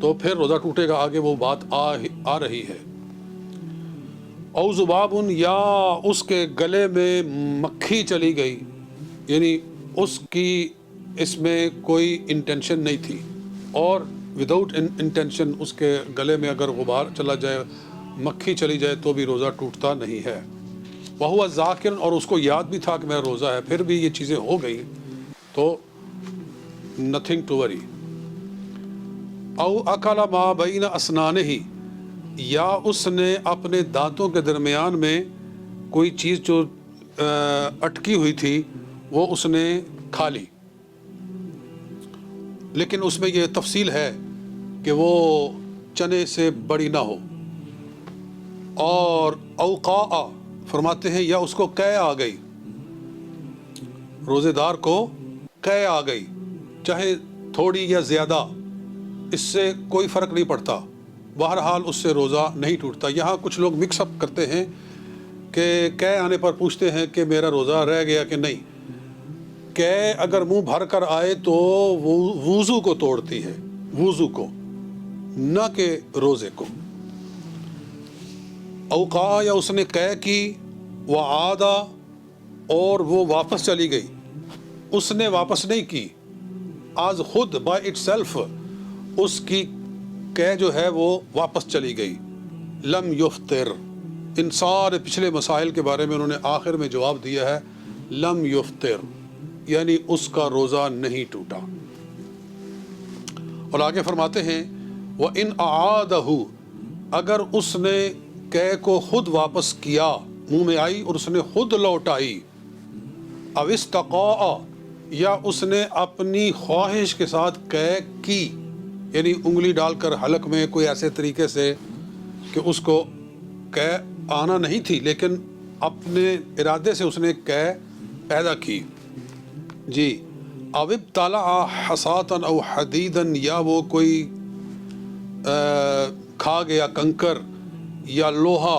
تو پھر روزہ ٹوٹے گا. آگے وہ بات آ رہی ہے. او ذبابن، یا اس کے گلے میں مکھی چلی گئی، یعنی اس کی اس میں کوئی انٹینشن نہیں تھی، اور وداؤٹ انٹینشن اس کے گلے میں اگر غبار چلا جائے، مکھی چلی جائے، تو بھی روزہ ٹوٹتا نہیں ہے. وہو ذاکر، اور اس کو یاد بھی تھا کہ میرا روزہ ہے، پھر بھی یہ چیزیں ہو گئی تو نتھنگ ٹو وری. او اکل ما بین اسنانہ، یا اس نے اپنے دانتوں کے درمیان میں کوئی چیز جو اٹکی ہوئی تھی وہ اس نے کھا لی، لیکن اس میں یہ تفصیل ہے کہ وہ چنے سے بڑی نہ ہو. اور اوقاء فرماتے ہیں یا اس کو قے آ گئی، روزے دار کو قے آ گئی، چاہے تھوڑی یا زیادہ، اس سے کوئی فرق نہیں پڑتا، بہرحال اس سے روزہ نہیں ٹوٹتا. یہاں کچھ لوگ مکس اپ کرتے ہیں کہ قے آنے پر پوچھتے ہیں کہ میرا روزہ رہ گیا کہ نہیں. قے اگر منہ بھر کر آئے تو وہ وضو کو توڑتی ہے، وضو کو، نہ کہ روزے کو. اوقا، یا اس نے قے کی، وعادہ، اور وہ واپس چلی گئی. اس نے واپس نہیں کی، آج خود بائی اٹ سیلف اس کی قے جو ہے وہ واپس چلی گئی. لم یفطر، ان سارے پچھلے مسائل کے بارے میں انہوں نے آخر میں جواب دیا ہے لم یفطر، یعنی اس کا روزہ نہیں ٹوٹا. اور آگے فرماتے ہیں وَإِنْ أَعَادَهُ، اگر اس نے قے کو خود واپس کیا، منہ میں آئی اور اس نے خود لوٹائی. أَوِ اسْتَقَاءَ، یا اس نے اپنی خواہش کے ساتھ قے کی، یعنی انگلی ڈال کر حلق میں کوئی ایسے طریقے سے کہ اس کو قے آنا نہیں تھی لیکن اپنے ارادے سے اس نے قے پیدا کی. جی. او ابتلع حصاة او حدیدا، یا وہ کوئی کھا گیا کنکر یا لوہا،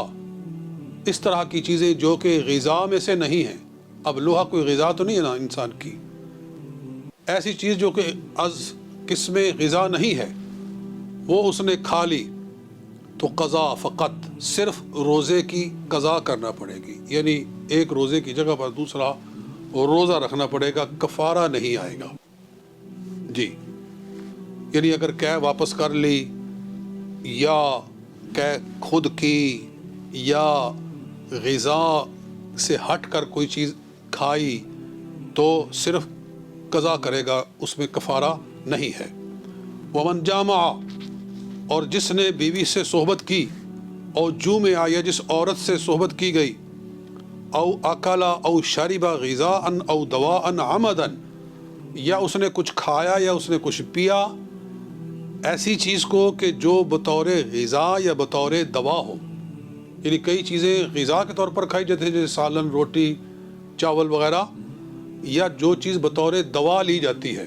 اس طرح کی چیزیں جو کہ غذا میں سے نہیں ہیں. اب لوہا کوئی غذا تو نہیں ہے نا انسان کی، ایسی چیز جو کہ از قسم غذا نہیں ہے وہ اس نے کھا لی، تو قضا، فقط صرف روزے کی قضا کرنا پڑے گی، یعنی ایک روزے کی جگہ پر دوسرا روزہ رکھنا پڑے گا، کفارہ نہیں آئے گا. جی. یعنی اگر قے واپس کر لی یا قے خود کی یا غذا سے ہٹ کر کوئی چیز کھائی تو صرف قضا کرے گا، اس میں کفارہ نہیں ہے. ومن جامع، اور جس نے بیوی سے صحبت کی، اور جمع، یا جس عورت سے صحبت کی گئی، او اکلا او شرب غذاء او دواء عمدا، یا اس نے کچھ کھایا یا اس نے کچھ پیا ایسی چیز کو کہ جو بطور غذا یا بطور دوا ہو. یعنی کئی چیزیں غذا کے طور پر کھائی جاتی ہیں، جیسے سالن، روٹی، چاول وغیرہ، یا جو چیز بطور دوا لی جاتی ہے،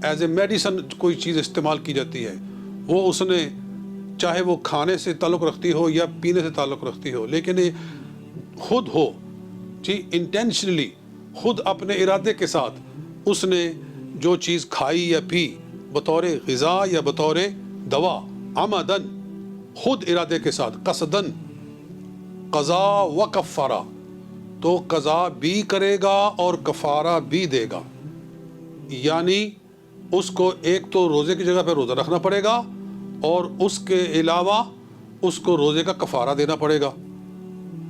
ایز اے میڈیسن کوئی چیز استعمال کی جاتی ہے، وہ اس نے چاہے وہ کھانے سے تعلق رکھتی ہو یا پینے سے تعلق رکھتی ہو، لیکن یہ خود ہو، جی، انٹینشنلی، خود اپنے ارادے کے ساتھ اس نے جو چیز کھائی یا پی بطور غذا یا بطور دوا، عمدن، خود ارادے کے ساتھ، قصدن، قضا و کفارہ، تو قضا بھی کرے گا اور کفارہ بھی دے گا. یعنی اس کو ایک تو روزے کی جگہ پہ روزہ رکھنا پڑے گا، اور اس کے علاوہ اس کو روزے کا کفارہ دینا پڑے گا.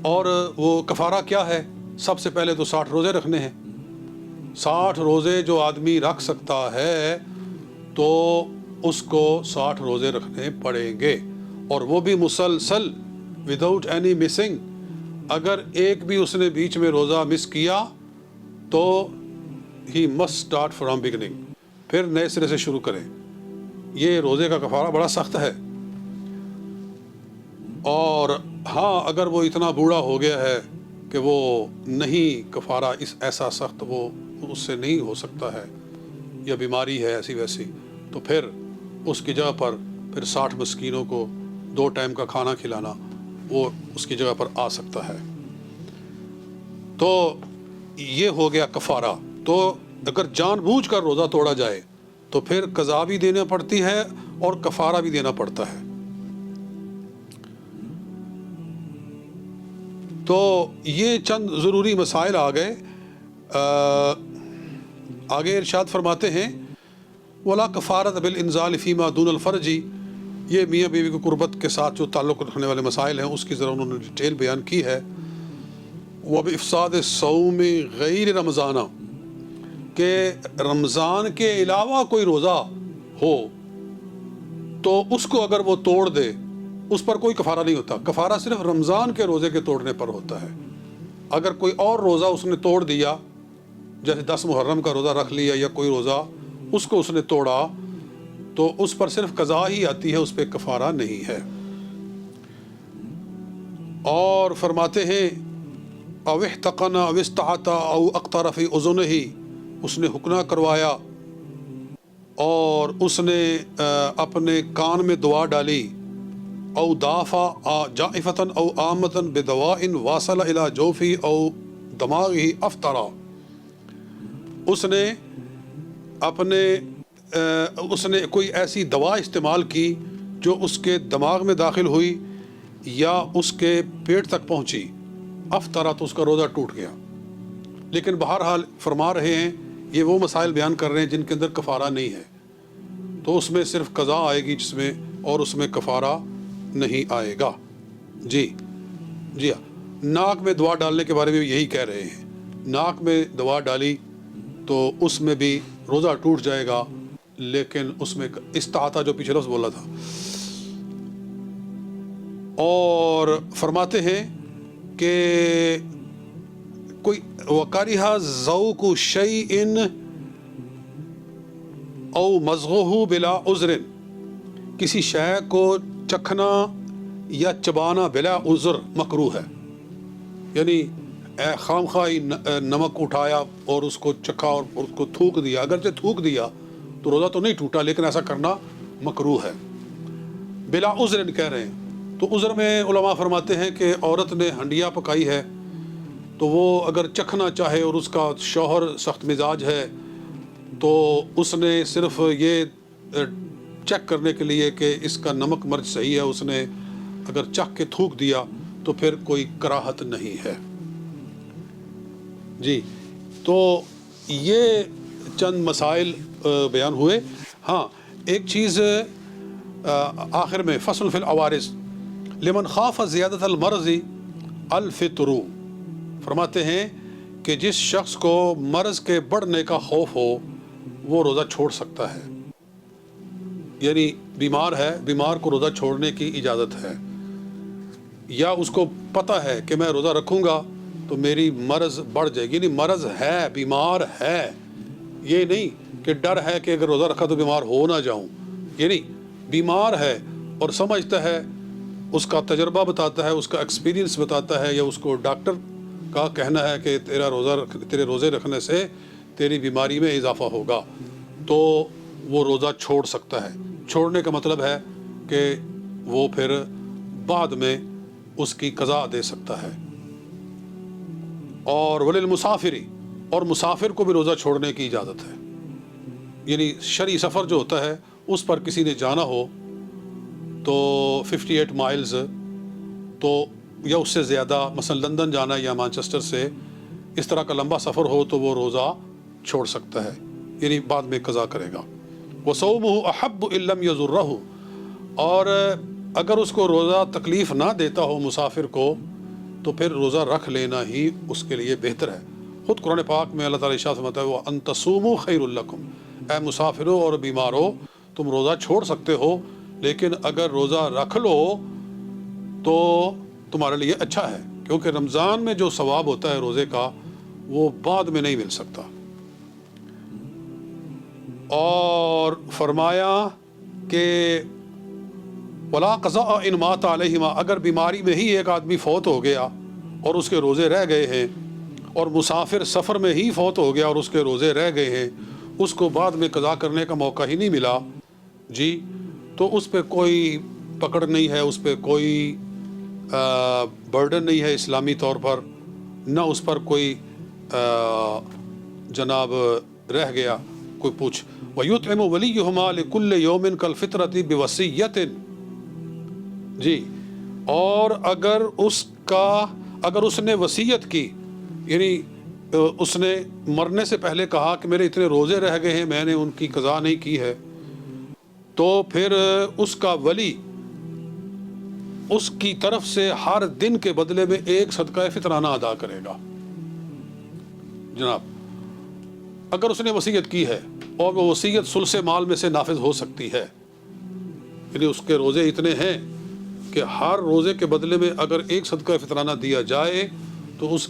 اور وہ کفارہ کیا ہے؟ سب سے پہلے تو 60 روزے رکھنے ہیں. 60 روزے جو آدمی رکھ سکتا ہے تو اس کو 60 روزے رکھنے پڑیں گے، اور وہ بھی مسلسل، وداؤٹ اینی مسنگ. اگر ایک بھی اس نے بیچ میں روزہ مس کیا تو he must start from beginning, پھر نئے سرے سے شروع کریں. یہ روزے کا کفارہ بڑا سخت ہے. اور ہاں، اگر وہ اتنا بوڑھا ہو گیا ہے کہ وہ نہیں کفارہ ایسا سخت وہ اس سے نہیں ہو سکتا ہے، یا بیماری ہے ایسی ویسی، تو پھر اس کی جگہ پر پھر 60 مسکینوں کو 2 ٹائم کا کھانا کھلانا وہ اس کی جگہ پر آ سکتا ہے. تو یہ ہو گیا کفارہ. تو اگر جان بوجھ کر روزہ توڑا جائے تو پھر قضا بھی دینا پڑتی ہے اور کفارہ بھی دینا پڑتا ہے۔ تو یہ چند ضروری مسائل آ گئے۔ آگے ارشاد فرماتے ہیں ولا کفارۃ بالانزال فیما دون الفرج، یہ میاں بیوی کی قربت کے ساتھ جو تعلق رکھنے والے مسائل ہیں اس کی ذرا انہوں نے ڈیٹیل بیان کی ہے۔ وبافساد الصوم غیر رمضان، کہ رمضان کے علاوہ کوئی روزہ ہو تو اس کو اگر وہ توڑ دے اس پر کوئی کفارہ نہیں ہوتا، کفارہ صرف رمضان کے روزے کے توڑنے پر ہوتا ہے۔ اگر کوئی اور روزہ اس نے توڑ دیا، جیسے 10 محرم کا روزہ رکھ لیا یا کوئی روزہ اس کو اس نے توڑا، تو اس پر صرف قضا ہی آتی ہے، اس پہ کفارہ نہیں ہے۔ اور فرماتے ہیں او احتقن او استعطا او اقتر فی اذنہ، اس نے حکنا کروایا اور اس نے اپنے کان میں دوا ڈالی، او دافع جائفتا او آمتا بدواء واصل الى جوفی او دماغہ افطرا، اس نے کوئی ایسی دوا استعمال کی جو اس کے دماغ میں داخل ہوئی یا اس کے پیٹ تک پہنچی، افطرا، تو اس کا روزہ ٹوٹ گیا۔ لیکن بہرحال فرما رہے ہیں یہ وہ مسائل بیان کر رہے ہیں جن کے اندر کفارہ نہیں ہے، تو اس میں صرف قضا آئے گی جس میں، اور اس میں کفارہ نہیں آئے گا۔ جی ہاں، ناک میں دوا ڈالنے کے بارے میں یہی کہہ رہے ہیں، ناک میں دوا ڈالی تو اس میں بھی روزہ ٹوٹ جائے گا، لیکن اس میں استعطا جو پیچھے لفظ بولا تھا۔ اور فرماتے ہیں کہ کوئی وَكَرِهَ ذَوْقُ شَيْءٍ او مضغہ بلا عذر، کسی شے کو چکھنا یا چبانا بلا عذر مکروہ ہے، یعنی خام خواہی نمک اٹھایا اور اس کو چکھا اور اس کو تھوک دیا، اگرچہ تھوک دیا تو روزہ تو نہیں ٹوٹا، لیکن ایسا کرنا مکروہ ہے۔ بلا عذر کہہ رہے ہیں، تو عذر میں علماء فرماتے ہیں کہ عورت نے ہنڈیا پکائی ہے تو وہ اگر چکھنا چاہے اور اس کا شوہر سخت مزاج ہے تو اس نے صرف یہ چیک کرنے کے لیے کہ اس کا نمک مرچ صحیح ہے، اس نے اگر چکھ کے تھوک دیا تو پھر کوئی کراہت نہیں ہے۔ جی، تو یہ چند مسائل بیان ہوئے۔ ہاں، ایک چیز آخر میں، فصل فی العوارض لمن خاف زیادت المرض الفطر، فرماتے ہیں کہ جس شخص کو مرض کے بڑھنے کا خوف ہو وہ روزہ چھوڑ سکتا ہے، یعنی بیمار ہے، بیمار کو روزہ چھوڑنے کی اجازت ہے، یا اس کو پتہ ہے کہ میں روزہ رکھوں گا تو میری مرض بڑھ جائے گی، یعنی مرض ہے، بیمار ہے، یہ نہیں کہ ڈر ہے کہ اگر روزہ رکھا تو بیمار ہو نہ جاؤں، یعنی بیمار ہے اور سمجھتا ہے، اس کا تجربہ بتاتا ہے، اس کا ایکسپیرینس بتاتا ہے، یا اس کو ڈاکٹر کا کہنا ہے کہ تیرے روزے رکھنے سے تیری بیماری میں اضافہ ہوگا، تو وہ روزہ چھوڑ سکتا ہے۔ چھوڑنے کا مطلب ہے کہ وہ پھر بعد میں اس کی قضا دے سکتا ہے۔ اور وللمسافری، اور مسافر کو بھی روزہ چھوڑنے کی اجازت ہے، یعنی شرعی سفر جو ہوتا ہے اس پر کسی نے جانا ہو تو 58 مائلز تو یا اس سے زیادہ، مثلا لندن جانا یا مانچسٹر سے، اس طرح کا لمبا سفر ہو تو وہ روزہ چھوڑ سکتا ہے، یعنی بعد میں قضا کرے گا۔ وصومہ احب ان لم یضرہ، اور اگر اس کو روزہ تکلیف نہ دیتا ہو مسافر کو تو پھر روزہ رکھ لینا ہی اس کے لیے بہتر ہے۔ خود قرآن پاک میں اللہ تعالیٰ ارشاد فرماتا ہے وَأَن تَصُومُوا خَيْرٌ لَكُمْ، اے مسافروں اور بیماروں تم روزہ چھوڑ سکتے ہو، لیکن اگر روزہ رکھ لو تو تمہارے لیے اچھا ہے، کیونکہ رمضان میں جو ثواب ہوتا ہے روزے کا وہ بعد میں نہیں مل سکتا۔ اور فرمایا کہ وَلَا قَضَاءَ إِن مَاتَ عَلَيْهِمَا، اگر بیماری میں ہی ایک آدمی فوت ہو گیا اور اس کے روزے رہ گئے ہیں، اور مسافر سفر میں ہی فوت ہو گیا اور اس کے روزے رہ گئے ہیں، اس کو بعد میں قضا کرنے کا موقع ہی نہیں ملا، جی، تو اس پہ کوئی پکڑ نہیں ہے، اس پہ کوئی برڈن نہیں ہے اسلامی طور پر، نہ اس پر کوئی جناب رہ گیا کوئی پوچھ۔ وَيُطْعِمُ وَلِيُّهُمَا لِكُلِّ يَوْمٍ كَالْفِطْرَةِ بِوَصِيَّةٍ. جی، اور اگر اس نے وصیت کی، یعنی اس نے مرنے سے پہلے کہا کہ میرے اتنے روزے رہ گئے ہیں، میں نے ان کی قضا نہیں کی ہے، تو پھر اس کا ولی اس کی طرف سے ہر دن کے بدلے میں ایک صدقہ فطرانہ ادا کرے گا. جناب، اگر اس نے وصیت کی ہے اور وہ وصیت ثلث مال میں سے نافذ ہو سکتی ہے، یعنی اس کے روزے اتنے ہیں کہ ہر روزے کے بدلے میں اگر ایک صدقہ فطرانہ دیا جائے تو اس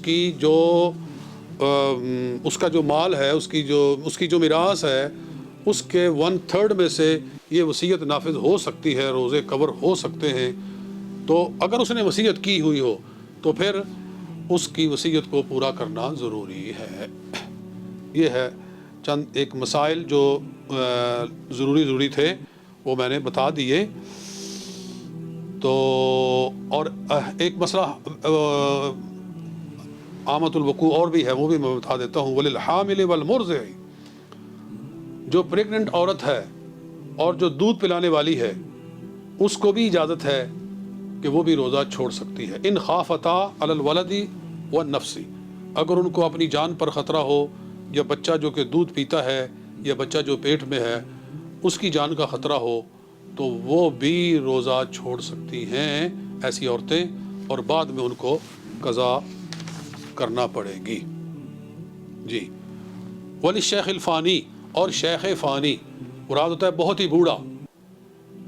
کا جو مال ہے، اس کی جو میراث ہے، اس کے 1/3 میں سے یہ وصیت نافذ ہو سکتی ہے، روزے کور ہو سکتے ہیں. تو اگر اس نے وصیت کی ہوئی ہو تو پھر اس کی وصیت کو پورا کرنا ضروری ہے. یہ ہے چند ایک مسائل جو ضروری تھے، وہ میں نے بتا دیے. تو اور ایک مسئلہ عامۃ الوقوع اور بھی ہے، وہ بھی میں بتا دیتا ہوں. وَلِلْحَامِلِ وَالْمُرْضِعِ، جو پریگننٹ عورت ہے اور جو دودھ پلانے والی ہے، اس کو بھی اجازت ہے کہ وہ بھی روزہ چھوڑ سکتی ہے. ان خافتا علی الولد والنفس، اگر ان کو اپنی جان پر خطرہ ہو، یا بچہ جو کہ دودھ پیتا ہے یا بچہ جو پیٹ میں ہے اس کی جان کا خطرہ ہو، تو وہ بھی روزہ چھوڑ سکتی ہیں ایسی عورتیں، اور بعد میں ان کو قضا کرنا پڑے گی. جی. وَلِلشیخ الفانی، اور شیخ فانی مراد ہوتا ہے بہت ہی بوڑھا،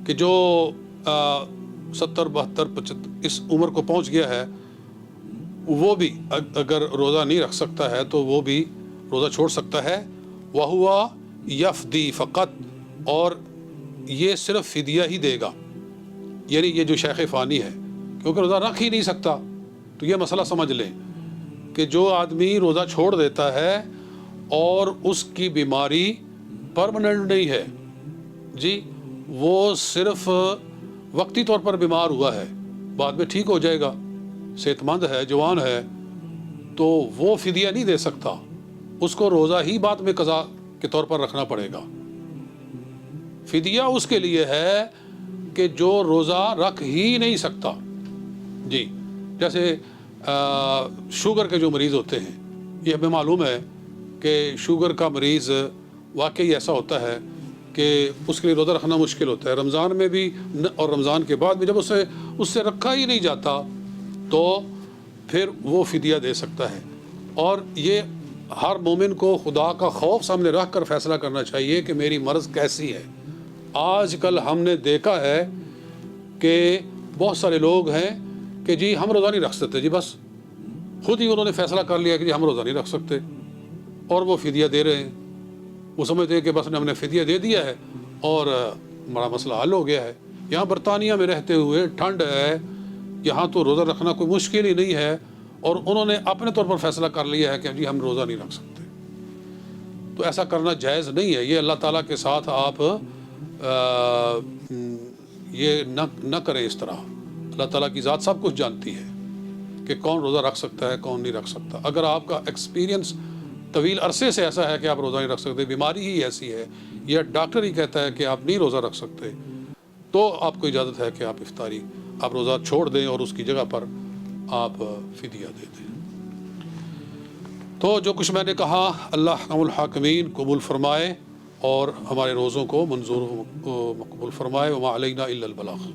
کہ جو 70 72 75 اس عمر کو پہنچ گیا ہے، وہ بھی اگر روزہ نہیں رکھ سکتا ہے تو وہ بھی روزہ چھوڑ سکتا ہے. وَهُوَ يَفْدِي فقط، اور یہ صرف فدیہ ہی دے گا. یعنی یہ جو شیخ فانی ہے، کیونکہ روزہ رکھ ہی نہیں سکتا، تو یہ مسئلہ سمجھ لیں کہ جو آدمی روزہ چھوڑ دیتا ہے اور اس کی بیماری پرماننٹ نہیں ہے، جی، وہ صرف وقتی طور پر بیمار ہوا ہے، بعد میں ٹھیک ہو جائے گا، صحت مند ہے، جوان ہے، تو وہ فدیہ نہیں دے سکتا، اس کو روزہ ہی بعد میں قضا کے طور پر رکھنا پڑے گا. فدیہ اس کے لیے ہے کہ جو روزہ رکھ ہی نہیں سکتا. جی، جیسے شوگر کے جو مریض ہوتے ہیں، یہ ہمیں معلوم ہے کہ شوگر کا مریض واقعی ایسا ہوتا ہے کہ اس کے لیے روزہ رکھنا مشکل ہوتا ہے، رمضان میں بھی اور رمضان کے بعد بھی. جب اس سے رکھا ہی نہیں جاتا تو پھر وہ فدیہ دے سکتا ہے. اور یہ ہر مومن کو خدا کا خوف سامنے رکھ کر فیصلہ کرنا چاہیے کہ میری مرض کیسی ہے. آج کل ہم نے دیکھا ہے کہ بہت سارے لوگ ہیں کہ جی ہم روزہ نہیں رکھ سکتے، جی بس خود ہی انہوں نے فیصلہ کر لیا کہ جی ہم روزہ نہیں رکھ سکتے، اور وہ فدیہ دے رہے ہیں. وہ سمجھتے ہیں کہ بس ہم نے فدیہ دے دیا ہے اور بڑا مسئلہ حل ہو گیا ہے. یہاں برطانیہ میں رہتے ہوئے ٹھنڈ ہے، یہاں تو روزہ رکھنا کوئی مشکل ہی نہیں ہے، اور انہوں نے اپنے طور پر فیصلہ کر لیا ہے کہ جی ہم روزہ نہیں رکھ سکتے. تو ایسا کرنا جائز نہیں ہے. یہ اللہ تعالیٰ کے ساتھ آپ یہ نہ کریں اس طرح. اللہ تعالیٰ کی ذات سب کچھ جانتی ہے کہ کون روزہ رکھ سکتا ہے، کون نہیں رکھ سکتا. اگر آپ کا ایکسپیرینس طویل عرصے سے ایسا ہے کہ آپ روزہ نہیں رکھ سکتے، بیماری ہی ایسی ہے، یا ڈاکٹر ہی کہتا ہے کہ آپ نہیں روزہ رکھ سکتے، تو آپ کو اجازت ہے کہ آپ روزہ چھوڑ دیں اور اس کی جگہ پر آپ فدیہ دے دیں. تو جو کچھ میں نے کہا، اللہ حکم الحاکمین قبول فرمائے اور ہمارے روزوں کو منظور مقبول فرمائے. وما علینا الا البلاغ.